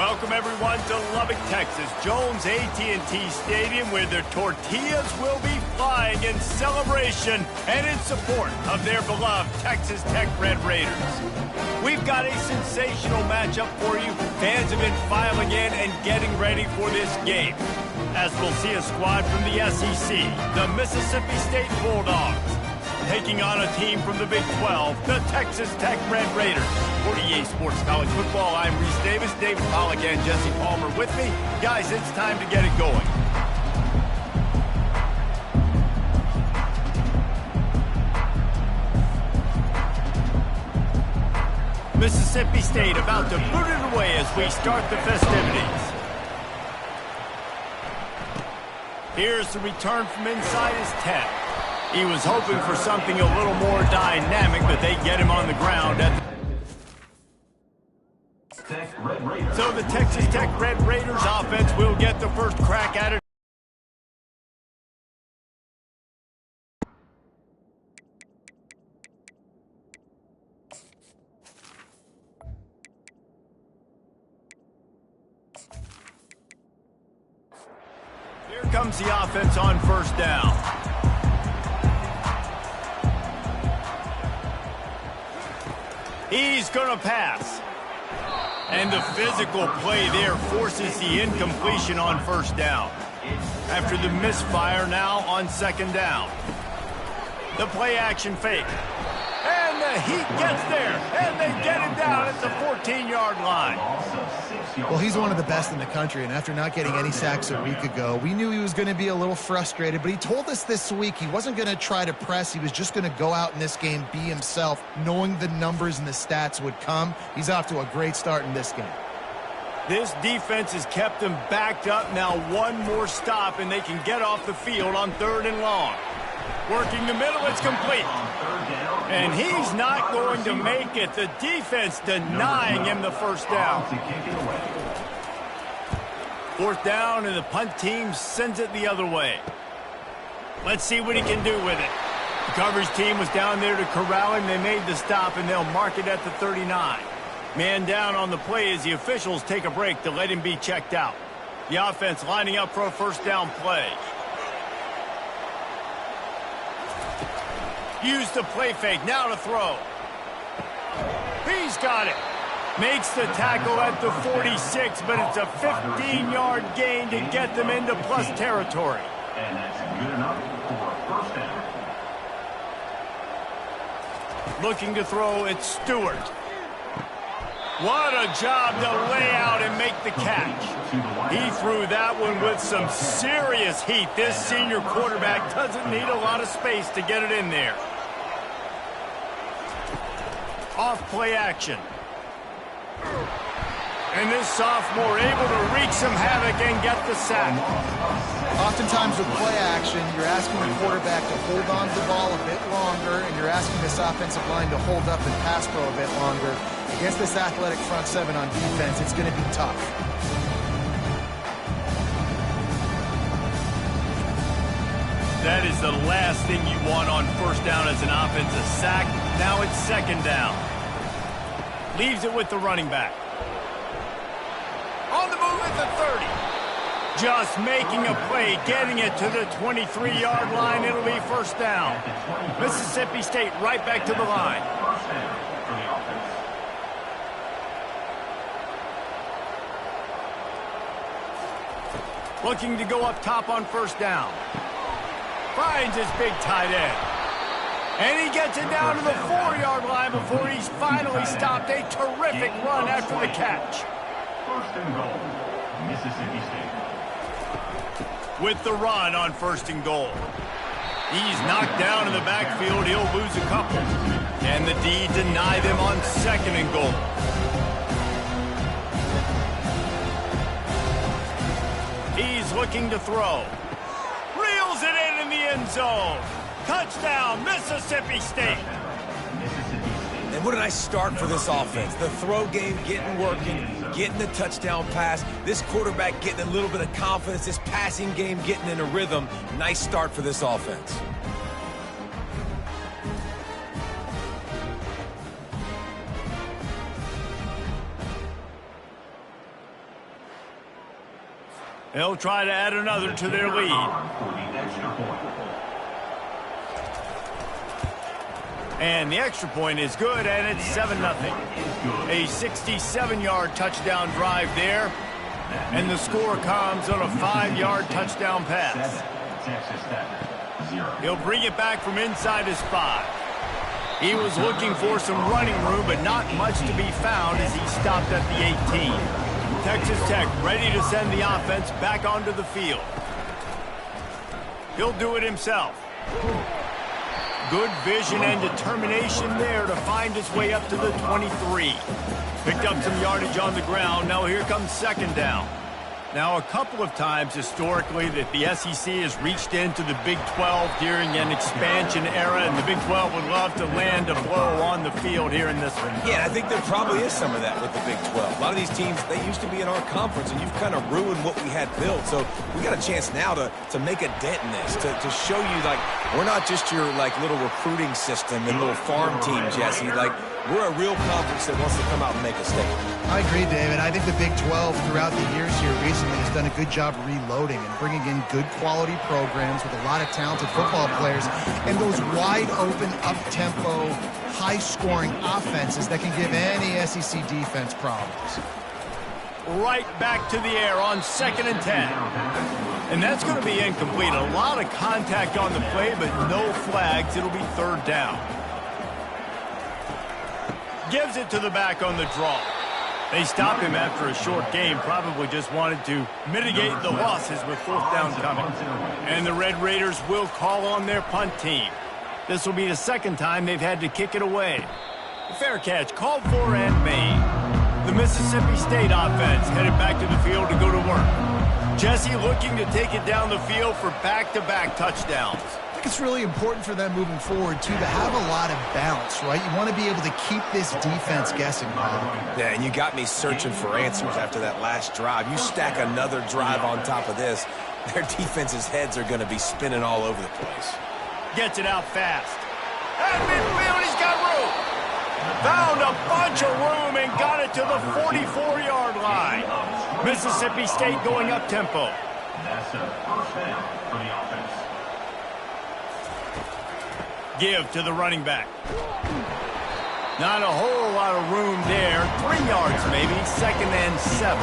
Welcome everyone to Lubbock, Texas, Jones AT&T Stadium, where the tortillas will be flying in celebration and in support of their beloved Texas Tech Red Raiders. We've got a sensational matchup for you. Fans have been filing in and getting ready for this game, as we'll see a squad from the SEC, the Mississippi State Bulldogs, taking on a team from the Big 12, the Texas Tech Red Raiders. For EA Sports College Football, I'm Reese Davis, David Pollack, and Jesse Palmer with me. Guys, it's time to get it going. Mississippi State about to boot it away as we start the festivities. Here's the return from inside his 10. He was hoping for something a little more dynamic, but they get him on the ground at So the Texas Tech Red Raiders offense will get the first crack at it. Here comes the offense on first down. He's going to pass. And the physical play there forces the incompletion on first down. After the misfire, now on second down. The play action fake. And the heat gets there. And they get him down at the 14-yard line. Well, he's one of the best in the country, and after not getting any sacks a week ago, we knew he was going to be a little frustrated, but he told us this week he wasn't going to try to press. He was just going to go out in this game, be himself, knowing the numbers and the stats would come. He's off to a great start in this game. This defense has kept them backed up. Now one more stop, and they can get off the field on 3rd and long. Working the middle, it's complete. And he's not going to make it. The defense denying him the first down. 4th down, and the punt team sends it the other way. Let's see what he can do with it. The coverage team was down there to corral him. They made the stop, and they'll mark it at the 39. Man down on the play as the officials take a break to let him be checked out. The offense lining up for a first down play. Use the play fake, now to throw. He's got it. Makes the tackle at the 46, but it's a 15-yard gain to get them into plus territory. And that's good enough for a first down. Looking to throw, it's Stewart. What a job to lay out and make the catch. He threw that one with some serious heat. This senior quarterback doesn't need a lot of space to get it in there. Off play action. And this sophomore able to wreak some havoc and get the sack. Oftentimes with play action, you're asking the quarterback to hold on to the ball a bit longer, and you're asking this offensive line to hold up and pass pro a bit longer. Against this athletic front seven on defense, it's going to be tough. That is the last thing you want on first down as an offensive sack. Now it's 2nd down. Leaves it with the running back. On the move at the 30. Just making a play, getting it to the 23-yard line. It'll be first down. Mississippi State right back to the line. Looking to go up top on first down. Finds his big tight end. And he gets it down to the 4-yard line before he's finally stopped. A terrific run after the catch. 1st and goal, Mississippi State. With the run on 1st and goal. He's knocked down in the backfield. He'll lose a couple. And the D deny them on 2nd and goal. He's looking to throw. Reels it in the end zone. Touchdown, Mississippi State. And what a nice start for this offense. The throw game getting working, getting the touchdown pass. This quarterback getting a little bit of confidence. This passing game getting in a rhythm. Nice start for this offense. They'll try to add another to their lead. For the extra point. And the extra point is good, and it's 7-0. A 67-yard touchdown drive there, and the score comes on a 5-yard touchdown pass. Texas Tech, 0. He'll bring it back from inside his 5. He was looking for some running room, but not much to be found as he stopped at the 18. Texas Tech ready to send the offense back onto the field. He'll do it himself. Good vision and determination there to find his way up to the 23. Picked up some yardage on the ground. Now here comes second down. Now, a couple of times historically that the SEC has reached into the Big 12 during an expansion era, and the Big 12 would love to land a blow on the field here in this one. Yeah, I think there probably is some of that with the Big 12. A lot of these teams, they used to be in our conference, and you've kind of ruined what we had built. So we got a chance now to make a dent in this, to show you, like, we're not just your, like, little recruiting system and little farm team, Jesse. Like, we're a real conference that wants to come out and make a statement. I agree, David. I think the Big 12 throughout the years here recently has done a good job reloading and bringing in good quality programs with a lot of talented football players and those wide open, up-tempo, high-scoring offenses that can give any SEC defense problems. Right back to the air on 2nd and 10. And that's going to be incomplete. A lot of contact on the play, but no flags. It'll be 3rd down. Gives it to the back on the draw. They stopped him after a short game, probably just wanted to mitigate the losses with 4th down coming. And the Red Raiders will call on their punt team. This will be the 2nd time they've had to kick it away. The fair catch called for and made. The Mississippi State offense headed back to the field to go to work. Jesse looking to take it down the field for back-to-back touchdowns. I think it's really important for them moving forward, too, to have a lot of balance, right? You want to be able to keep this defense guessing, Bob. Yeah, and you got me searching for answers after that last drive. You stack another drive on top of this, their defense's heads are going to be spinning all over the place. Gets it out fast. At midfield, he's got room. Found a bunch of room and got it to the 44-yard line. Mississippi State going up-tempo. That's a 1st down for the offense. Give to the running back. Not a whole lot of room there. 3 yards maybe, 2nd and 7.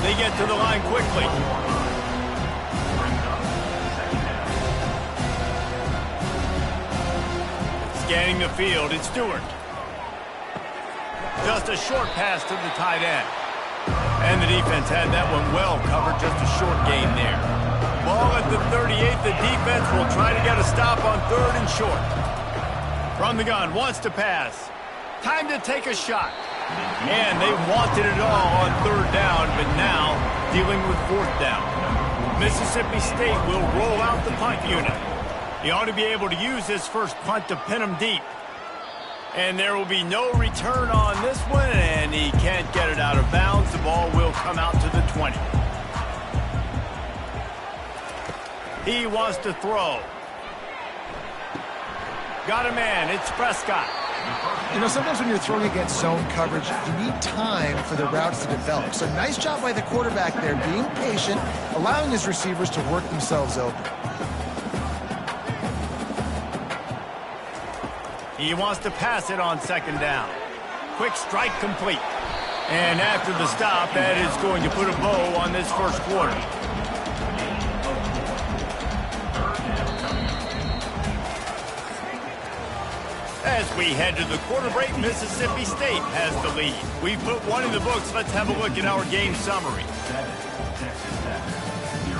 They get to the line quickly. Scanning the field, it's Stewart. Just a short pass to the tight end. And the defense had that one well covered, just a short gain there. Ball at the 38, the defense will try to get a stop on 3rd and short. From the gun, wants to pass. Time to take a shot. And they wanted it all on 3rd down, but now dealing with 4th down. Mississippi State will roll out the punt unit. He ought to be able to use this first punt to pin him deep. And there will be no return on this one, and he can't get it out of bounds. The ball will come out to the 20. He wants to throw. Got a man. It's Prescott. You know, sometimes when you're throwing against zone coverage, you need time for the routes to develop. So nice job by the quarterback there, being patient, allowing his receivers to work themselves open. He wants to pass it on 2nd down. Quick strike complete. And after the stop, that is going to put a bow on this first quarter. As we head to the quarter break, Mississippi State has the lead. We put one in the books. Let's have a look at our game summary. Texas Tech, 0.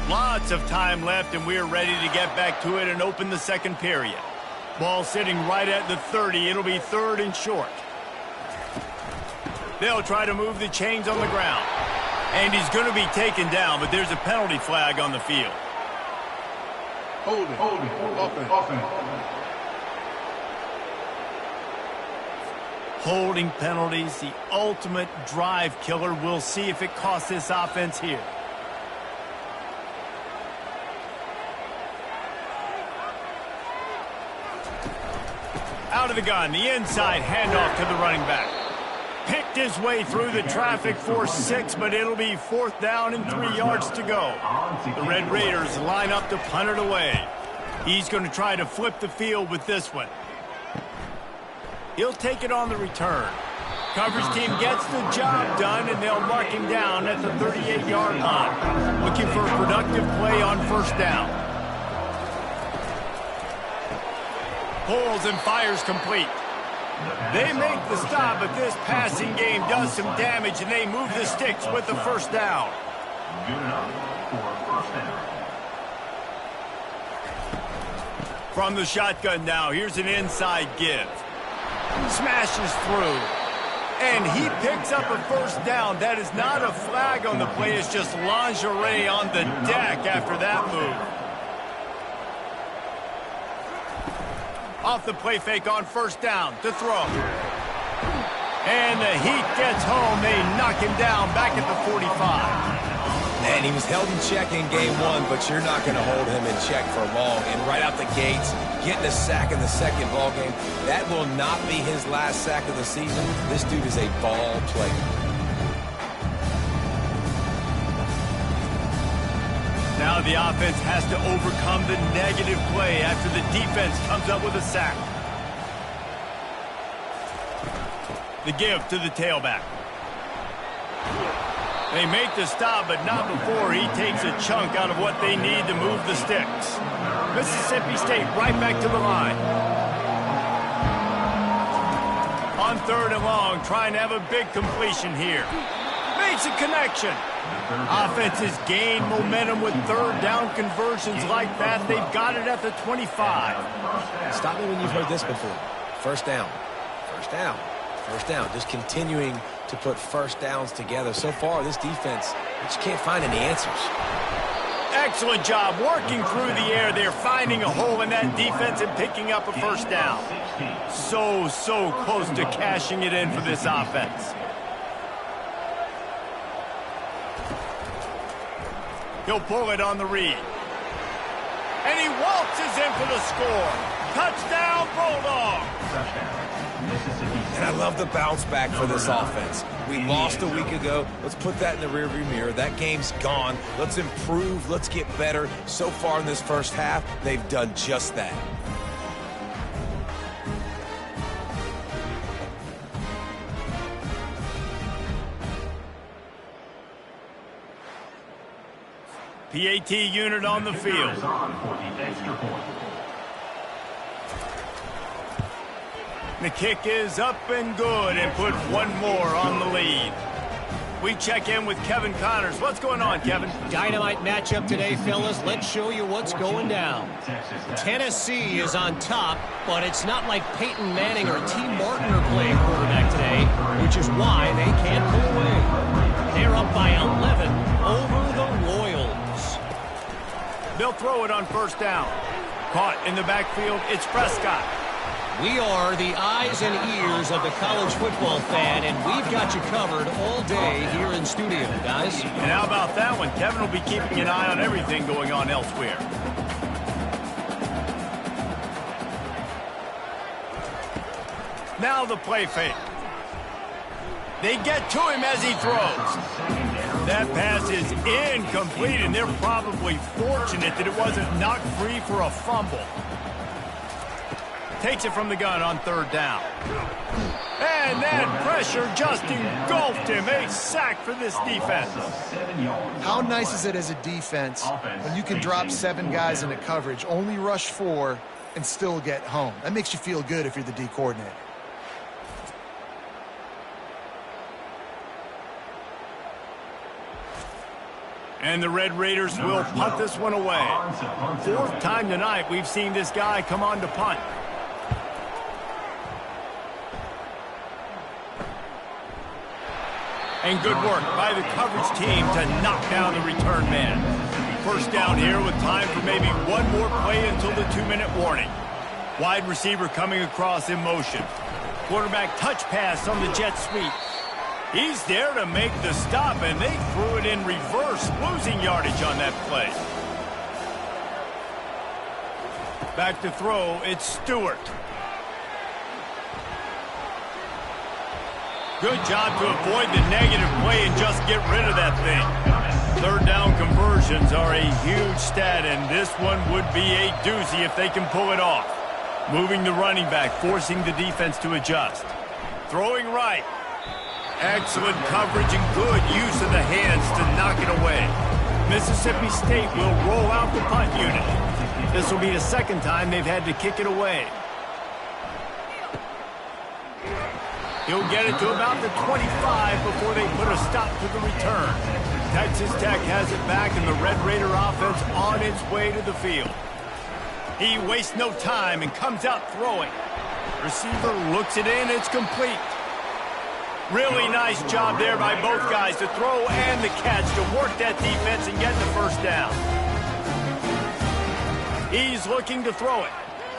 Lots of time left, and we're ready to get back to it and open the 2nd period. Ball sitting right at the 30. It'll be 3rd and short. They'll try to move the chains on the ground. And he's going to be taken down, but there's a penalty flag on the field. Holding. Offense. Holding penalties, the ultimate drive killer. We'll see if it costs this offense here. Out of the gun, the inside handoff to the running back. worked his way through the traffic for 6, but it'll be 4th down and 3 yards to go. The Red Raiders line up to punt it away. He's going to try to flip the field with this one. He'll take it on the return. Coverage team gets the job done, and they'll mark him down at the 38-yard line. Looking for a productive play on 1st down. Pulls and fires complete. They make the stop, but this passing game does some damage, and they move the sticks with the 1st down. Good enough for 1st down. From the shotgun now, here's an inside give. Smashes through. And he picks up a 1st down. That is not a flag on the play. It's just lingerie on the deck after that move. Off the play fake on 1st down to throw. And the Heat gets home. They knock him down back at the 45. And he was held in check in game 1, but you're not going to hold him in check for long. And right out the gates, getting a sack in the 2nd ball game, that will not be his last sack of the season. This dude is a ball player. Now the offense has to overcome the negative play after the defense comes up with a sack. The give to the tailback. They make the stop, but not before he takes a chunk out of what they need to move the sticks. Mississippi State right back to the line. On 3rd and long, trying to have a big completion here. Makes a connection. Offenses gain momentum with 3rd down conversions like that. They've got it at the 25. Stop me when you've heard this before. 1st down. 1st down. 1st down. Just continuing to put 1st downs together. So far, this defense, they just can't find any answers. Excellent job working through the air. They're finding a hole in that defense and picking up a 1st down. So close to cashing it in for this offense. He'll pull it on the read. And he waltzes in for the score. Touchdown, Bulldogs! And I love the bounce back for this offense. We lost a week ago. Let's put that in the rearview mirror. That game's gone. Let's improve. Let's get better. So far in this 1st half, they've done just that. PAT unit on the field. The kick is up and good and put one more on the lead. We check in with Kevin Connors. What's going on, Kevin? Dynamite matchup today, fellas. Let's show you what's going down. Tennessee is on top, but it's not like Peyton Manning or T. Martin are playing quarterback today, which is why they can't pull away. They're up by 11 over the Royals. They'll throw it on 1st down. Caught in the backfield, it's Prescott. We are the eyes and ears of the college football fan, and we've got you covered all day here in studio, guys. And how about that one? Kevin will be keeping an eye on everything going on elsewhere. Now the play fake. They get to him as he throws. That pass is incomplete, and they're probably fortunate that it wasn't knocked free for a fumble. Takes it from the gun on 3rd down. And that pressure just engulfed him. A sack for this defense. How nice is it as a defense when you can drop 7 guys into coverage, only rush 4, and still get home? That makes you feel good if you're the D coordinator. And the Red Raiders will punt this one away. 4th time tonight we've seen this guy come on to punt. And good work by the coverage team to knock down the return man. 1st down here with time for maybe one more play until the 2-minute warning. Wide receiver coming across in motion. Quarterback touch pass on the jet sweep. He's there to make the stop, and they threw it in reverse, losing yardage on that play. Back to throw, it's Stewart. Good job to avoid the negative play and just get rid of that thing. Third down conversions are a huge stat, and this one would be a doozy if they can pull it off. Moving the running back, forcing the defense to adjust. Throwing right. Excellent coverage and good use of the hands to knock it away. Mississippi State will roll out the punt unit. This will be the second time they've had to kick it away. He'll get it to about the 25 before they put a stop to the return. Texas Tech has it back, and the Red Raider offense on its way to the field. He wastes no time and comes out throwing. Receiver looks it in. It's complete. Really nice job there by both guys to throw and the catch to work that defense and get the first down. He's looking to throw it.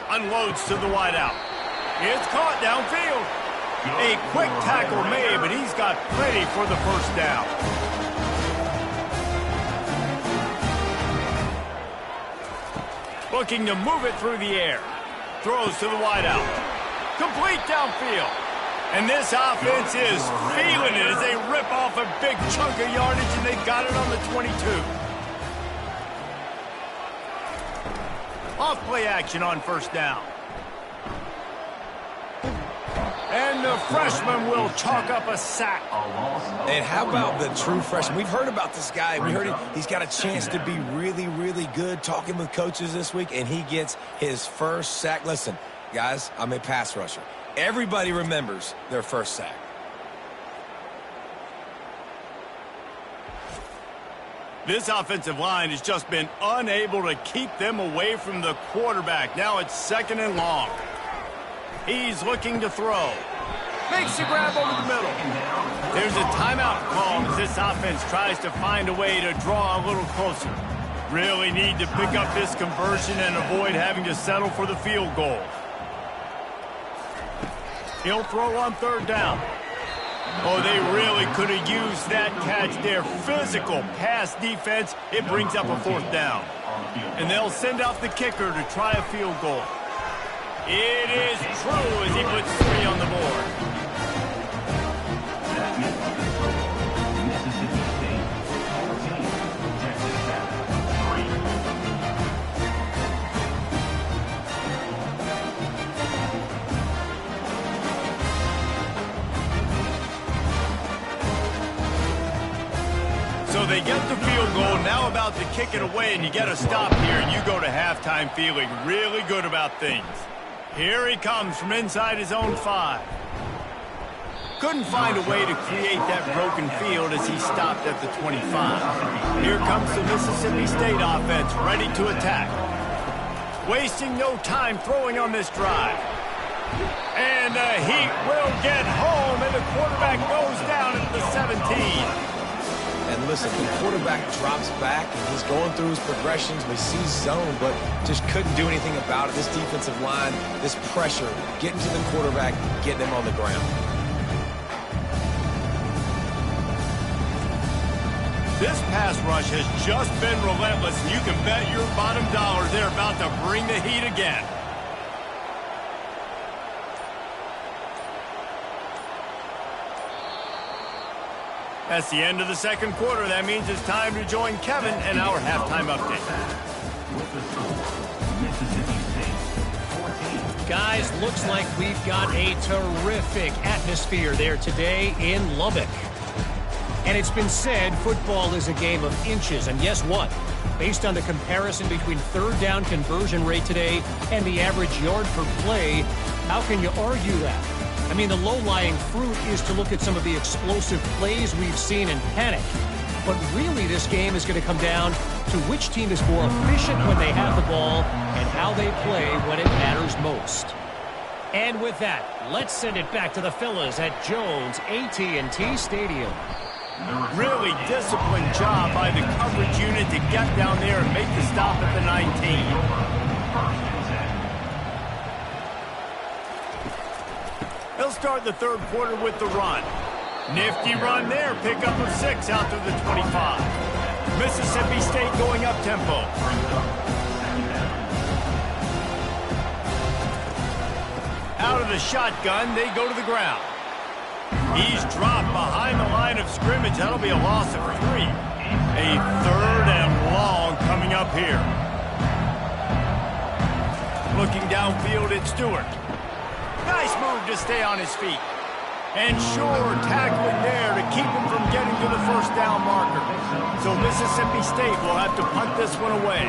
Unloads to the wideout. It's caught downfield. A quick tackle made, but he's got plenty for the first down. Looking to move it through the air. Throws to the wideout. Complete downfield. And this offense is feeling it as they rip off a big chunk of yardage, and they've got it on the 22. Off play action on first down. And the freshman will chalk up a sack. And how about the true freshman? We've heard about this guy. We heard he's got a chance to be really, really good. Talking with coaches this week, and he gets his first sack. Listen, guys, I'm a pass rusher. Everybody remembers their first sack. This offensive line has just been unable to keep them away from the quarterback. Now it's second and long. He's looking to throw. Makes the grab over the middle. There's a timeout call as this offense tries to find a way to draw a little closer. Really need to pick up this conversion and avoid having to settle for the field goal. He'll throw on third down. Oh, they really could have used that catch there. Physical pass defense. It brings up a fourth down. And they'll send out the kicker to try a field goal. It is true as he puts 3 on the board. Mississippi State 14, Texas Tech 3. So they get the field goal, now about to kick it away, and you get a stop here, and you go to halftime feeling really good about things. Here he comes from inside his own 5. Couldn't find a way to create that broken field as he stopped at the 25. Here comes the Mississippi State offense ready to attack. Wasting no time throwing on this drive. And the Heat will get home, and the quarterback goes down at the 17. And listen, the quarterback drops back, and he's going through his progressions. We see zone, but just couldn't do anything about it. This defensive line, this pressure, getting to the quarterback, getting him on the ground. This pass rush has just been relentless, and you can bet your bottom dollar they're about to bring the heat again. That's the end of the second quarter. That means it's time to join Kevin and our halftime update. Guys, looks like we've got a terrific atmosphere there today in Lubbock. And it's been said football is a game of inches. And guess what? Based on the comparison between third down conversion rate today and the average yard per play, how can you argue that? I mean, the low-lying fruit is to look at some of the explosive plays we've seen in panic. But really, this game is going to come down to which team is more efficient when they have the ball and how they play when it matters most. And with that, let's send it back to the fellas at Jones AT&T Stadium. Really disciplined job by the coverage unit to get down there and make the stop at the 19. They'll start the third quarter with the run. Nifty run there, pickup of 6 out to the 25. Mississippi State going up tempo. Out of the shotgun, they go to the ground. He's dropped behind the line of scrimmage. That'll be a loss of 3. A 3rd and long coming up here. Looking downfield at Stewart. Nice move to stay on his feet. And sure, tackling there to keep him from getting to the first down marker. So Mississippi State will have to punt this one away.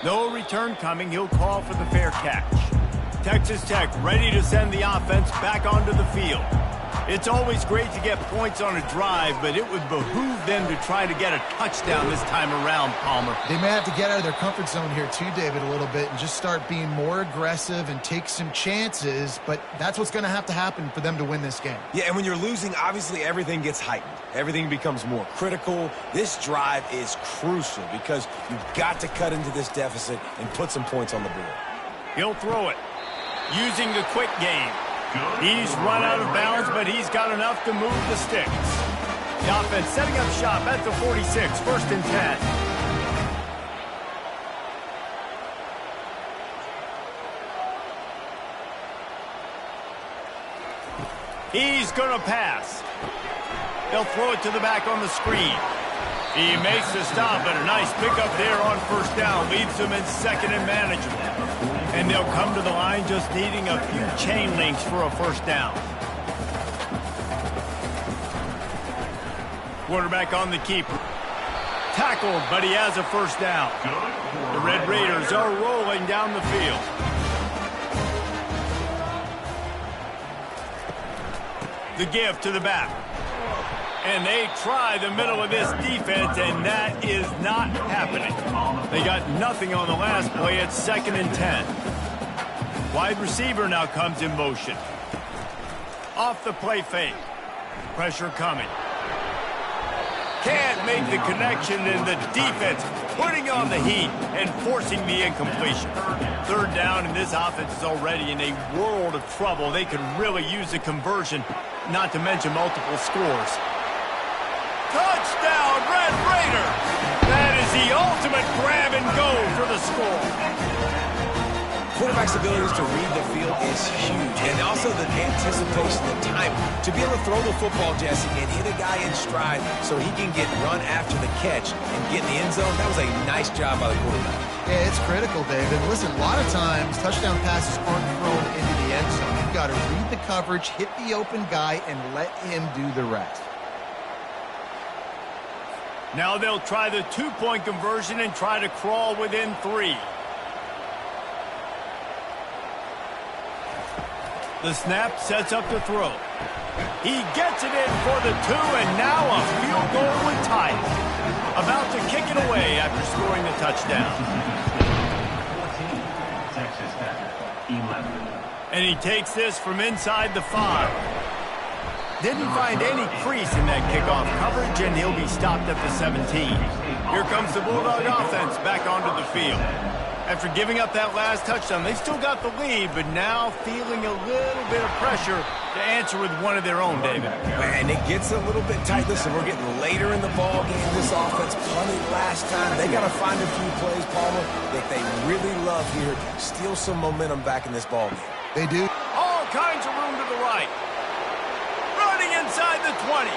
No return coming. He'll call for the fair catch. Texas Tech ready to send the offense back onto the field. It's always great to get points on a drive, but it would behoove them to try to get a touchdown this time around, Palmer. They may have to get out of their comfort zone here too, David, a little bit and just start being more aggressive and take some chances, but that's what's going to have to happen for them to win this game. Yeah, and when you're losing, obviously everything gets heightened. Everything becomes more critical. This drive is crucial because you've got to cut into this deficit and put some points on the board. He'll throw it. Using the quick game. He's run out of bounds, but he's got enough to move the sticks. The offense setting up shop at the 46, 1st and 10. He's going to pass. They'll throw it to the back on the screen. He makes the stop, but a nice pickup there on 1st down. Leaves them in 2nd and manageable. And they'll come to the line just needing a few chain links for a 1st down. Quarterback on the keeper. Tackled, but he has a 1st down. The Red Raiders are rolling down the field. The give to the back. And they try the middle of this defense, and that is not happening. They got nothing on the last play. It's 2nd and 10. Wide receiver now comes in motion. Off the play fake. Pressure coming. Can't make the connection, and the defense putting on the heat and forcing the incompletion. 3rd down, and this offense is already in a world of trouble. They could really use a conversion, not to mention multiple scores. Touchdown, Red Raiders! That is the ultimate grab and go for the score. Quarterback's abilities to read the field is huge, and also the anticipation, the time to be able to throw the football, Jesse, and hit a guy in stride so he can get run after the catch and get in the end zone. That was a nice job by the quarterback. Yeah, it's critical, David. Listen, a lot of times touchdown passes aren't thrown into the end zone. You've got to read the coverage, hit the open guy, and let him do the rest. Now they'll try the 2-point conversion and try to crawl within 3. The snap sets up the throw. He gets it in for the 2, and now a field goal would tie it. About to kick it away after scoring the touchdown. 14, Texas Tech, 11. And he takes this from inside the 5. Didn't find any crease in that kickoff coverage, and he'll be stopped at the 17. Here comes the Bulldog offense back onto the field. After giving up that last touchdown, they still got the lead, but now feeling a little bit of pressure to answer with one of their own, David. And it gets a little bit tight. Listen, we're getting later in the ball game. This offense punted last time. They got to find a few plays, Palmer, that they really love here. Steal some momentum back in this ball game. They do. All kinds of room to the right. Running inside the 20.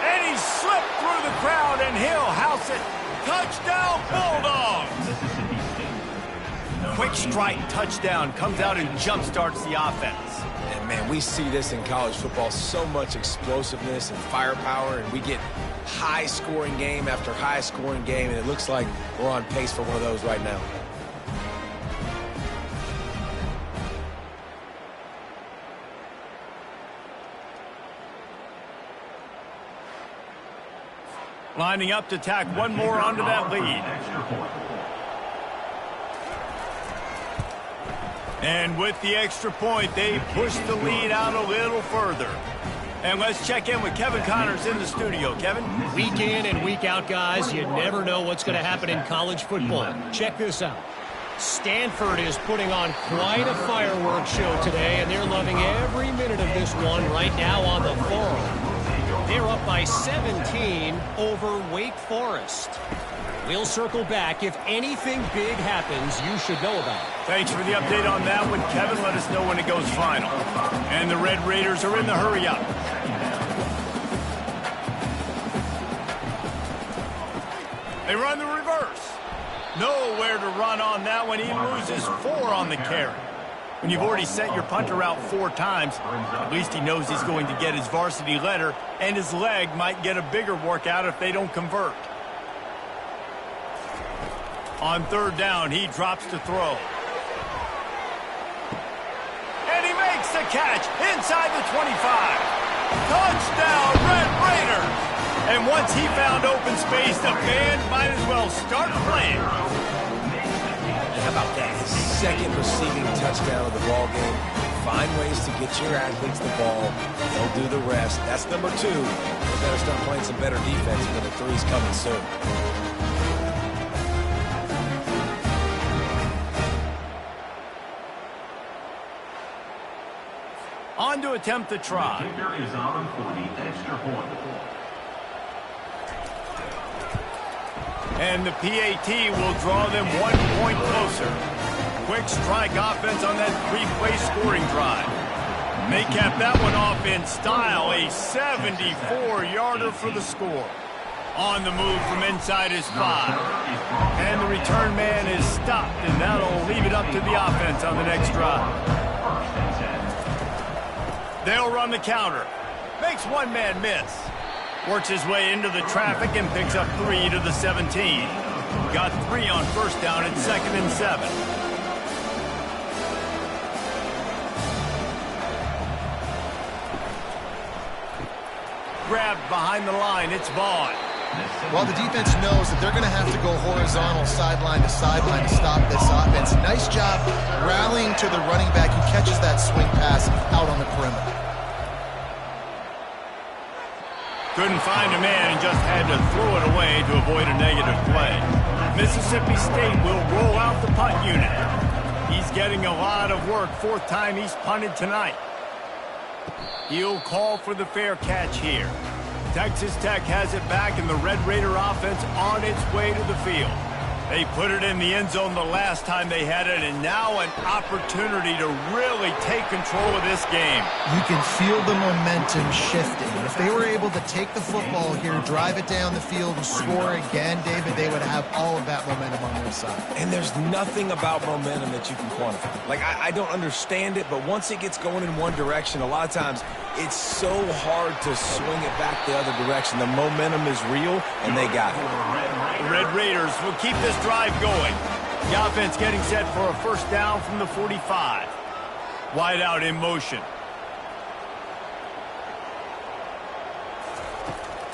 And he slipped through the crowd, and he'll house it. Touchdown, Bulldogs! Quick strike touchdown comes out and jump-starts the offense. And, man, we see this in college football, so much explosiveness and firepower, and we get high-scoring game after high-scoring game, and it looks like we're on pace for one of those right now. Lining up to tack one more onto that lead. And with the extra point, they push the lead out a little further. And let's check in with Kevin Connors in the studio. Kevin? Week in and week out, guys, you never know what's going to happen in college football. Check this out. Stanford is putting on quite a fireworks show today, and they're loving every minute of this one right now on the forum. They're up by 17 over Wake Forest. We'll circle back. If anything big happens, you should know about it. Thanks for the update on that one, Kevin. Let us know when it goes final. And the Red Raiders are in the hurry-up. They run the reverse. Nowhere to run on that one. He loses 4 on the carry. When you've already sent your punter out 4 times, at least he knows he's going to get his varsity letter, and his leg might get a bigger workout if they don't convert. On 3rd down, he drops to throw. And he makes the catch inside the 25. Touchdown, Red Raiders! And once he found open space, the band might as well start playing. How about that? His 2nd receiving touchdown of the ball game. Find ways to get your athletes the ball. They'll do the rest. That's number 2. They better start playing some better defense when the 3's coming soon. On to attempt the try. Kicker is on for the extra point. And the PAT will draw them 1 point closer. Quick strike offense on that 3-play scoring drive. And they cap that one off in style, a 74-yarder for the score. On the move from inside his 5. And the return man is stopped, and that'll leave it up to the offense on the next drive. They'll run the counter. Makes one man miss. Works his way into the traffic and picks up 3 to the 17. Got 3 on 1st down at 2nd and 7. Grabbed behind the line. It's Vaughn. Well, the defense knows that they're going to have to go horizontal sideline to sideline to stop this offense. Nice job rallying to the running back who catches that swing pass out on the perimeter. Couldn't find a man and just had to throw it away to avoid a negative play. Mississippi State will roll out the punt unit. He's getting a lot of work. 4th time he's punted tonight. He'll call for the fair catch here. Texas Tech has it back, and the Red Raider offense on its way to the field. They put it in the end zone the last time they had it, and now an opportunity to really take control of this game. You can feel the momentum shifting. If they were able to take the football here, drive it down the field, and score again, David, they would have all of that momentum on their side. And there's nothing about momentum that you can quantify. Like, I don't understand it, but once it gets going in one direction, a lot of times it's so hard to swing it back the other direction. The momentum is real, and they got it. The Red Raiders will keep this drive going. The offense getting set for a 1st down from the 45. Wide out in motion.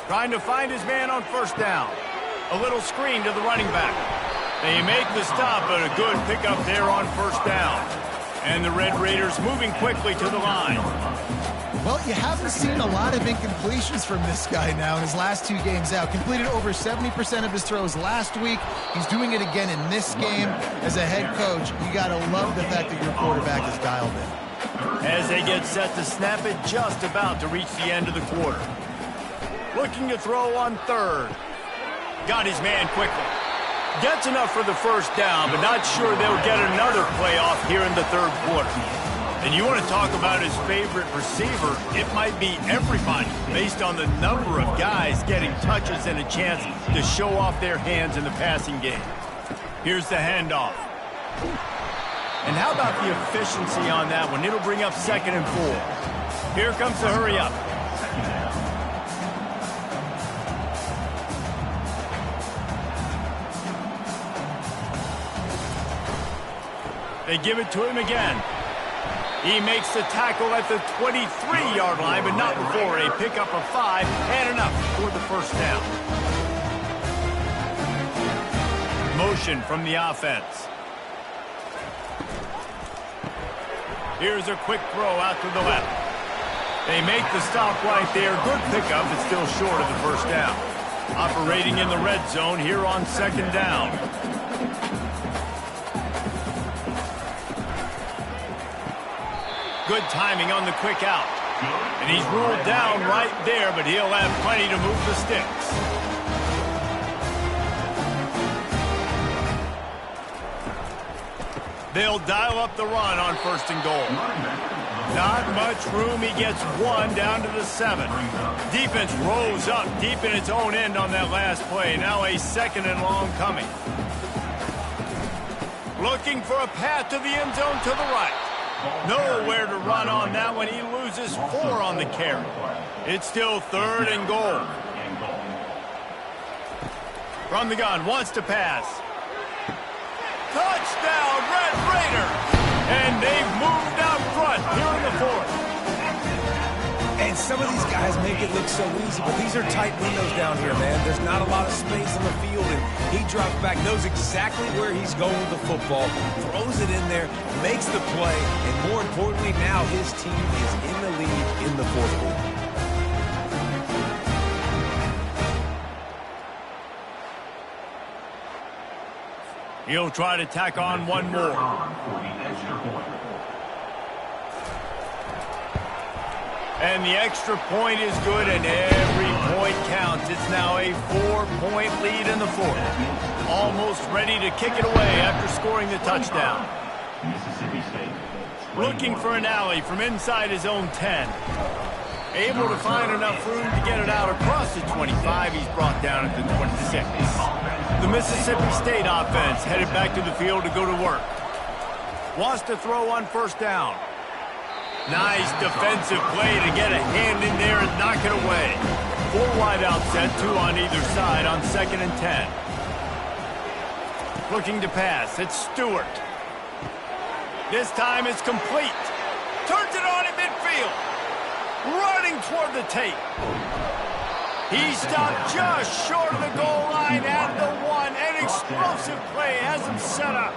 Trying to find his man on 1st down. A little screen to the running back. They make the stop, but a good pickup there on 1st down. And the Red Raiders moving quickly to the line. Well, you haven't seen a lot of incompletions from this guy now in his last 2 games out. Completed over 70% of his throws last week. He's doing it again in this game. As a head coach, you got to love the fact that your quarterback is dialed in. As they get set to snap it, just about to reach the end of the quarter. Looking to throw on 3rd. Got his man quickly. Gets enough for the 1st down, but not sure they'll get another play off here in the 3rd quarter. And you want to talk about his favorite receiver, it might be everybody based on the number of guys getting touches and a chance to show off their hands in the passing game. Here's the handoff. And how about the efficiency on that one? It'll bring up 2nd and 4. Here comes the hurry up. They give it to him again. He makes the tackle at the 23-yard line, but not before a pickup of 5 and enough for the 1st down. Motion from the offense. Here's a quick throw out to the left. They make the stop right there. Good pickup, but still short of the 1st down. Operating in the red zone here on 2nd down. Good timing on the quick out. And he's ruled down right there, but he'll have plenty to move the sticks. They'll dial up the run on 1st and goal. Not much room. He gets 1 down to the 7. Defense rose up deep in its own end on that last play. Now a 2nd and long coming. Looking for a path to the end zone to the right. Nowhere to run on that one. He loses 4 on the carry. It's still 3rd and goal. From the gun, wants to pass. Touchdown, Red Raiders! And they've moved out front here in the 4th. And some of these guys make it look so easy, but these are tight windows down here, man. There's not a lot of space on the field, and he drops back, knows exactly where he's going with the football, throws it in there, makes the play, and more importantly, now his team is in the lead in the 4th quarter. He'll try to tack on one more. And the extra point is good, and every point counts. It's now a 4-point lead in the 4th. Almost ready to kick it away after scoring the touchdown. Looking for an alley from inside his own 10. Able to find enough room to get it out across the 25. He's brought down at the 26. The Mississippi State offense headed back to the field to go to work. Wants to throw on 1st down. Nice defensive play to get a hand in there and knock it away. 4 wide out set, 2 on either side on 2nd and 10. Looking to pass. It's Stewart. This time it's complete. Turns it on in midfield. Running toward the tape. He stopped just short of the goal line at the 1. An explosive play has him set up.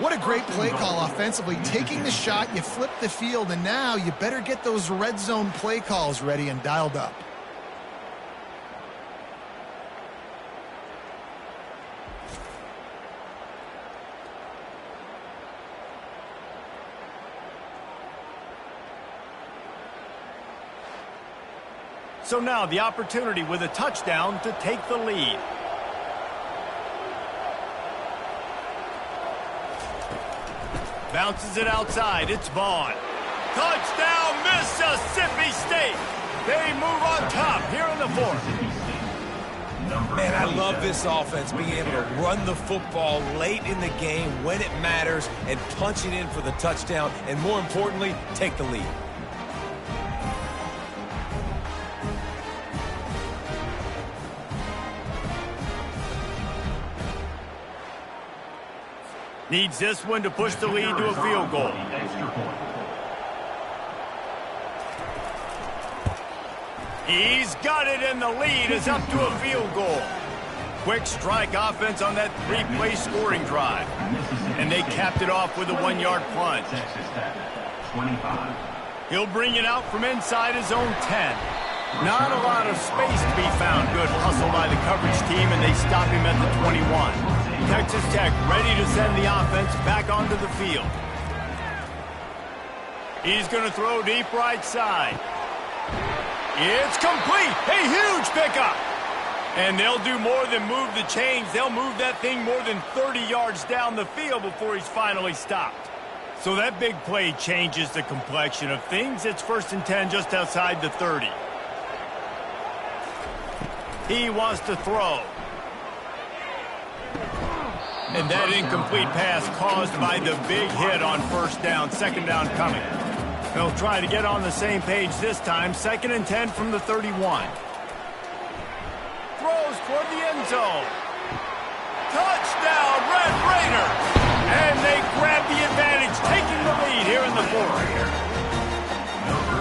What a great play call offensively. Taking the shot, you flip the field, and now you better get those red zone play calls ready and dialed up. So now the opportunity with a touchdown to take the lead. Bounces it outside. It's Vaughn. Touchdown, Mississippi State. They move on top here in the 4th. Man, I love this offense, being able to run the football late in the game when it matters and punch it in for the touchdown, and more importantly, take the lead. Needs this one to push the lead to a field goal. He's got it, and the lead is up to a field goal. Quick strike offense on that 3-play scoring drive. And they capped it off with a 1-yard punt. He'll bring it out from inside his own 10. Not a lot of space to be found. Good hustle by the coverage team, and they stop him at the 21. Texas Tech ready to send the offense back onto the field. He's going to throw deep right side. It's complete. A huge pickup. And they'll do more than move the chains. They'll move that thing more than 30 yards down the field before he's finally stopped. So that big play changes the complexion of things. It's 1st and 10 just outside the 30. He wants to throw. And that incomplete pass caused by the big hit on 1st down. 2nd down coming. They'll try to get on the same page this time. 2nd and 10 from the 31. Throws toward the end zone. Touchdown, Red Raiders! And they grab the advantage, taking the lead here in the 4th.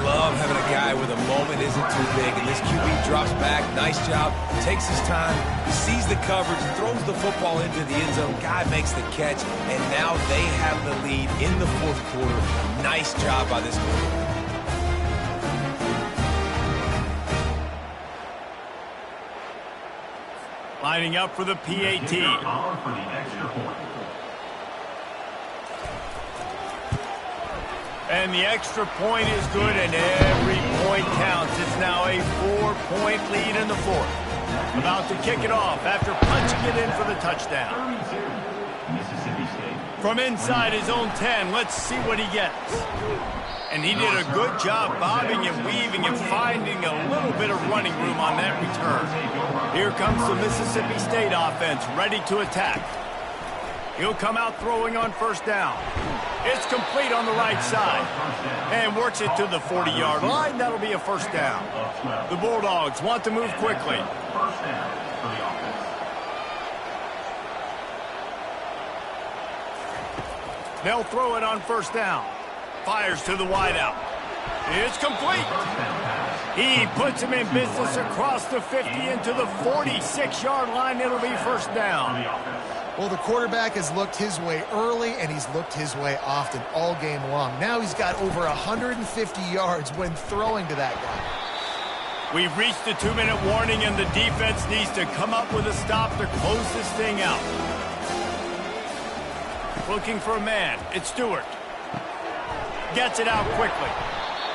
Love having a guy where the moment isn't too big, and this QB drops back. Nice job. Takes his time, sees the coverage, throws the football into the end zone. Guy makes the catch, and now they have the lead in the 4th quarter. Nice job by this quarterback. Lining up for the PAT. And the extra point is good, and every point counts. It's now a 4-point lead in the 4th. About to kick it off after punching it in for the touchdown. Mississippi State. From inside his own 10, let's see what he gets. And he did a good job bobbing and weaving and finding a little bit of running room on that return. Here comes the Mississippi State offense, ready to attack. He'll come out throwing on first down. It's complete on the right side. And works it to the 40-yard line. That'll be a first down. The Bulldogs want to move quickly. First down for the offense. They'll throw it on first down. Fires to the wideout. It's complete. He puts him in business across the 50 into the 46-yard line. It'll be first down. Well, the quarterback has looked his way early, and he's looked his way often all game long. Now he's got over 150 yards when throwing to that guy. We've reached the 2-minute warning, and the defense needs to come up with a stop to close this thing out. Looking for a man. It's Stewart. Gets it out quickly.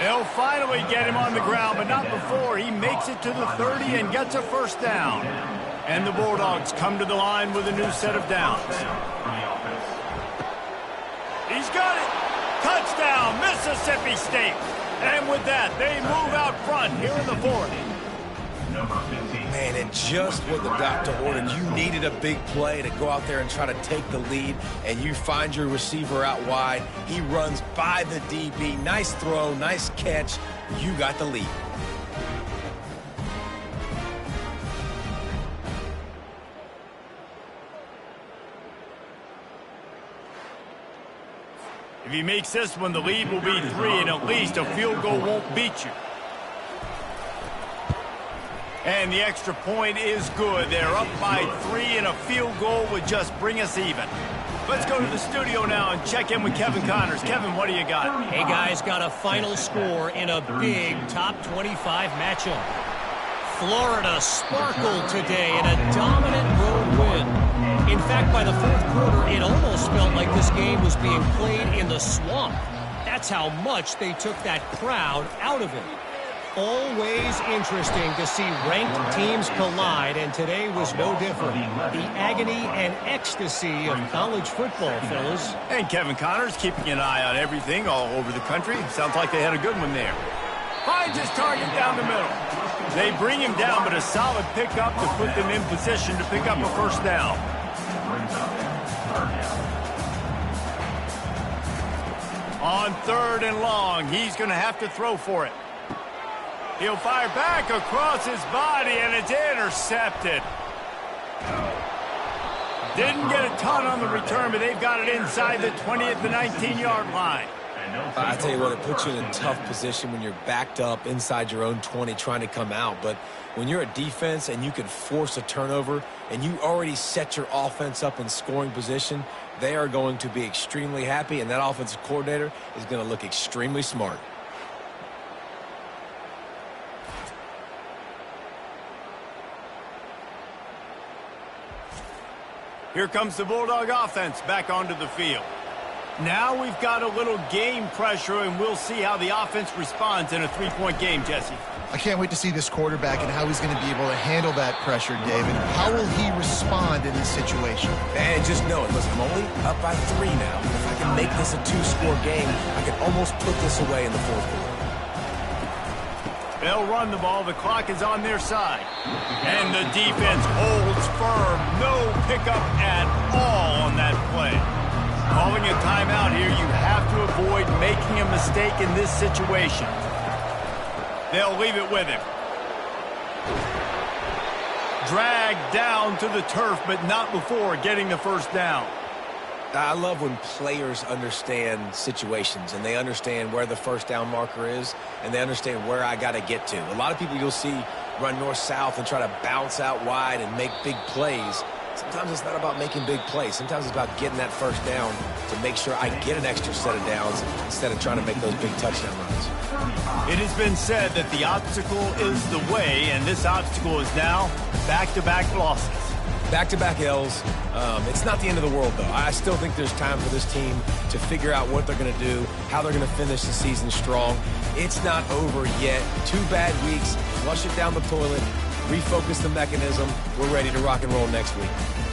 They'll finally get him on the ground, but not before he makes it to the 30 and gets a first down. And the Bulldogs come to the line with a new set of downs. He's got it. Touchdown, Mississippi State. And with that, they move out front here in the fourth. Man, and just what the doctor ordered. You needed a big play to go out there and try to take the lead, and you find your receiver out wide. He runs by the DB. Nice throw, nice catch. You got the lead. If he makes this one, the lead will be 3, and at least a field goal won't beat you. And the extra point is good. They're up by 3, and a field goal would just bring us even. Let's go to the studio now and check in with Kevin Connors. Kevin, what do you got? Hey, guys, got a final score in a big top 25 matchup. Florida sparkled today in a dominant road win. In fact, by the fourth quarter, it almost felt like this game was being played in the swamp. That's how much they took that crowd out of it. Always interesting to see ranked teams collide, and today was no different. The agony and ecstasy of college football, fellas. And Kevin Connors keeping an eye on everything all over the country. Sounds like they had a good one there. Finds his target down the middle. They bring him down, but a solid pickup to put them in position to pick up a first down. On 3rd and long, he's going to have to throw for it. He'll fire back across his body, and it's intercepted. Didn't get a ton on the return, but they've got it inside the 20 at the 19-yard line. I tell you what, it puts you in a tough position when you're backed up inside your own 20 trying to come out. But when you're a defense and you can force a turnover and you already set your offense up in scoring position, they are going to be extremely happy, and that offensive coordinator is going to look extremely smart. Here comes the Bulldog offense back onto the field. Now we've got a little game pressure, and we'll see how the offense responds in a 3-point game, Jesse. I can't wait to see this quarterback and how he's going to be able to handle that pressure, David. How will he respond in this situation? And just know it. Listen, I'm only up by 3 now. If I can make this a 2-score game, I can almost put this away in the fourth quarter. They'll run the ball. The clock is on their side. And the defense holds firm. No pickup at all on that play. Calling a timeout here, you have to avoid making a mistake in this situation. They'll leave it with him. Dragged down to the turf, but not before getting the first down. I love when players understand situations and they understand where the first down marker is and they understand where I got to get to. A lot of people you'll see run north-south and try to bounce out wide and make big plays. Sometimes it's not about making big plays. Sometimes it's about getting that first down to make sure I get an extra set of downs instead of trying to make those big touchdown runs. It has been said that the obstacle is the way, and this obstacle is now back-to-back losses. Back-to-back L's. It's not the end of the world, though. I still think there's time for this team to figure out what they're going to do, how they're going to finish the season strong. It's not over yet. 2 bad weeks. Flush it down the toilet. refocus the mechanism. We're ready to rock and roll next week.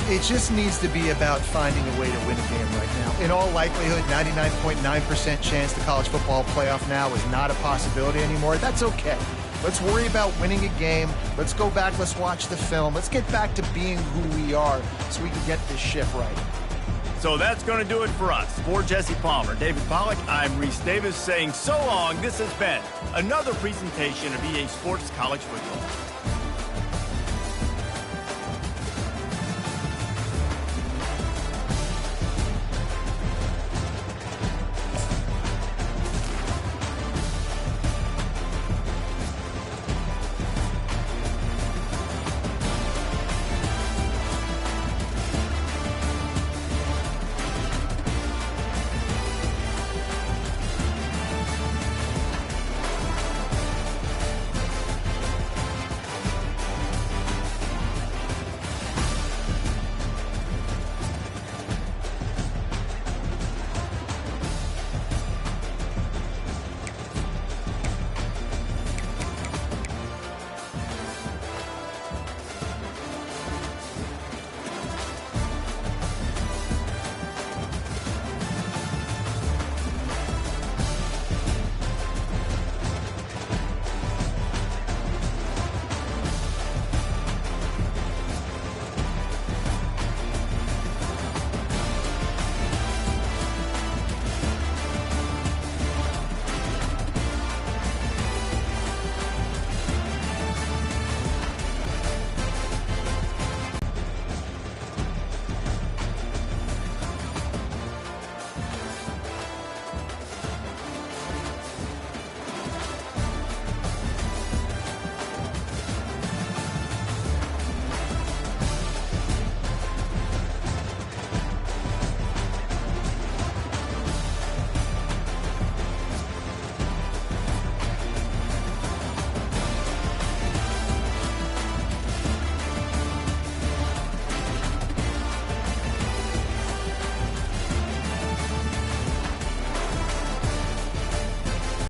It just needs to be about finding a way to win a game right now. In all likelihood, 99.9% chance the college football playoff now is not a possibility anymore. That's okay. Let's worry about winning a game. Let's go back. Let's watch the film. Let's get back to being who we are so we can get this ship right. So that's going to do it for us. For Jesse Palmer, David Pollack, I'm Reese Davis saying so long. This has been another presentation of EA Sports College Football.